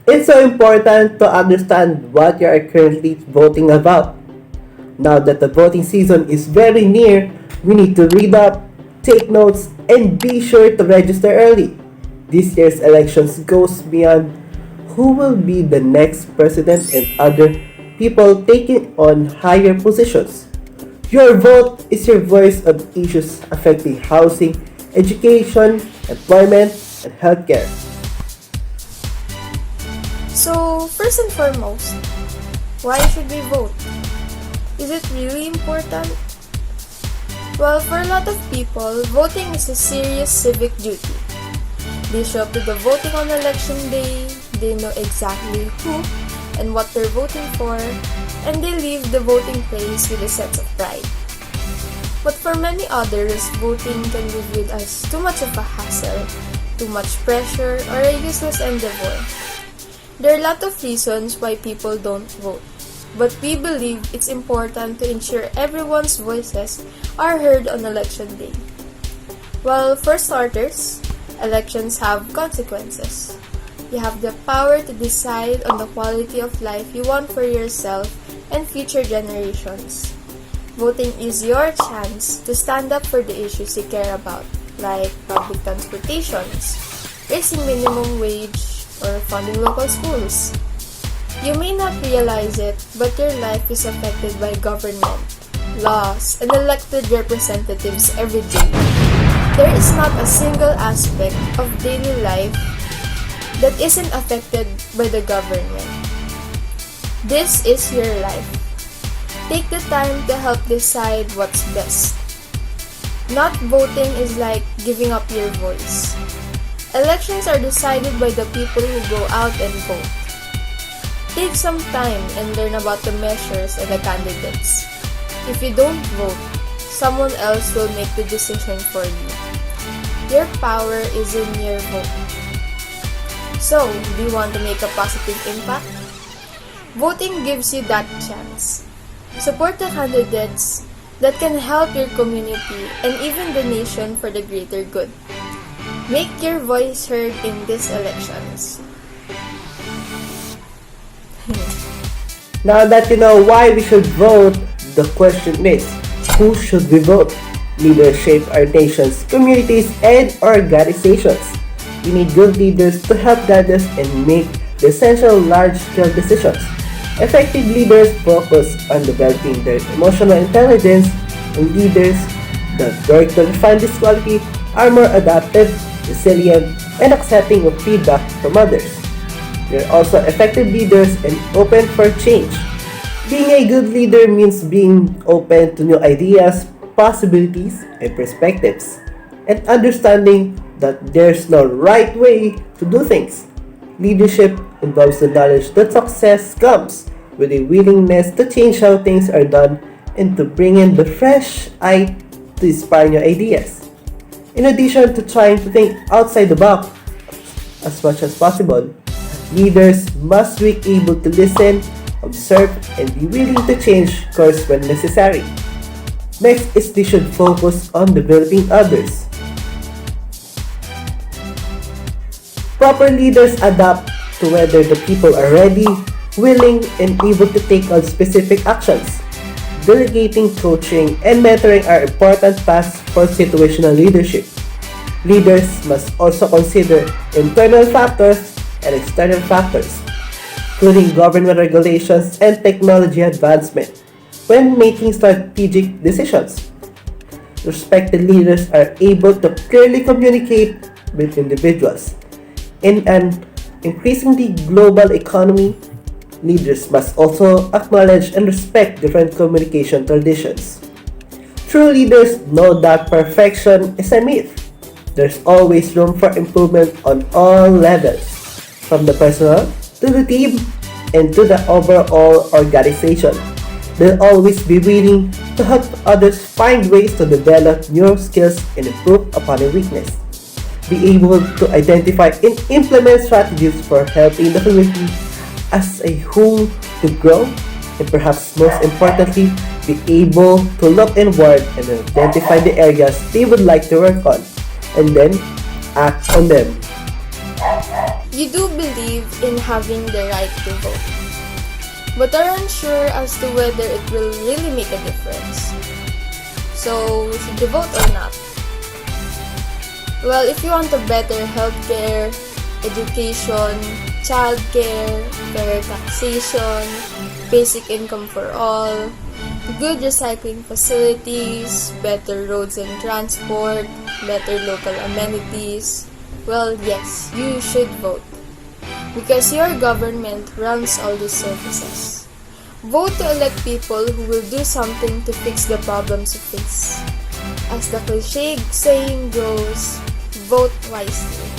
It's so important to understand what you are currently voting about. Now that the voting season is very near, we need to read up, take notes, and be sure to register early. This year's elections goes beyond who will be the next president and other people taking on higher positions. Your vote is your voice on issues affecting housing, education, employment, and healthcare. So, first and foremost, why should we vote? Is it really important? Well, for a lot of people, voting is a serious civic duty. They show up to the voting on election day, they know exactly who and what they're voting for, and they leave the voting place with a sense of pride. But for many others, voting can be viewed as too much of a hassle, too much pressure, or a useless endeavor. There are a lot of reasons why people don't vote, but we believe it's important to ensure everyone's voices are heard on election day. Well, for starters, elections have consequences. You have the power to decide on the quality of life you want for yourself and future generations. Voting is your chance to stand up for the issues you care about, like public transportations, raising minimum wage, or funding local schools. You may not realize it, but your life is affected by government, laws, and elected representatives every day. There is not a single aspect of daily life that isn't affected by the government. This is your life. Take the time to help decide what's best. Not voting is like giving up your voice. Elections are decided by the people who go out and vote. Take some time and learn about the measures and the candidates. If you don't vote, someone else will make the decision for you. Your power is in your vote. So, do you want to make a positive impact? Voting gives you that chance. Support the candidates that can help your community and even the nation for the greater good. Make your voice heard in these elections. Now that you know why we should vote, the question is, who should we vote? Leaders shape our nations, communities, and organizations. We need good leaders to help guide us and make the essential large-scale decisions. Effective leaders focus on developing their emotional intelligence, and leaders that work to refine this quality are more adaptive, resilient, and accepting of feedback from others. They're also effective leaders and open for change. Being a good leader means being open to new ideas, possibilities, and perspectives, and understanding that there's no right way to do things. Leadership involves the knowledge that success comes with a willingness to change how things are done and to bring in the fresh eye to inspire new ideas. In addition to trying to think outside the box as much as possible, leaders must be able to listen, observe, and be willing to change course when necessary. Next is they should focus on developing others. Proper leaders adapt to whether the people are ready, willing, and able to take on specific actions. Delegating, coaching, and mentoring are important tasks for situational leadership. Leaders must also consider internal factors and external factors, including government regulations and technology advancement, when making strategic decisions. Respected leaders are able to clearly communicate with individuals. In an increasingly global economy, leaders must also acknowledge and respect different communication traditions. True leaders know that perfection is a myth. There's always room for improvement on all levels, from the personal to the team and to the overall organization. They'll always be willing to help others find ways to develop new skills and improve upon a weakness. Be able to identify and implement strategies for helping the community as a whole to grow, and perhaps most importantly, be able to look inward and identify the areas they would like to work on, and then act on them. you do believe in having the right to vote, but are unsure as to whether it will really make a difference. So, should you vote or not? Well, if you want a better healthcare, education, childcare, fair taxation, basic income for all, good recycling facilities, better roads and transport, better local amenities, well, yes, you should vote. Because your government runs all these services. Vote to elect people who will do something to fix the problems you face. As the cliche saying goes, vote wisely.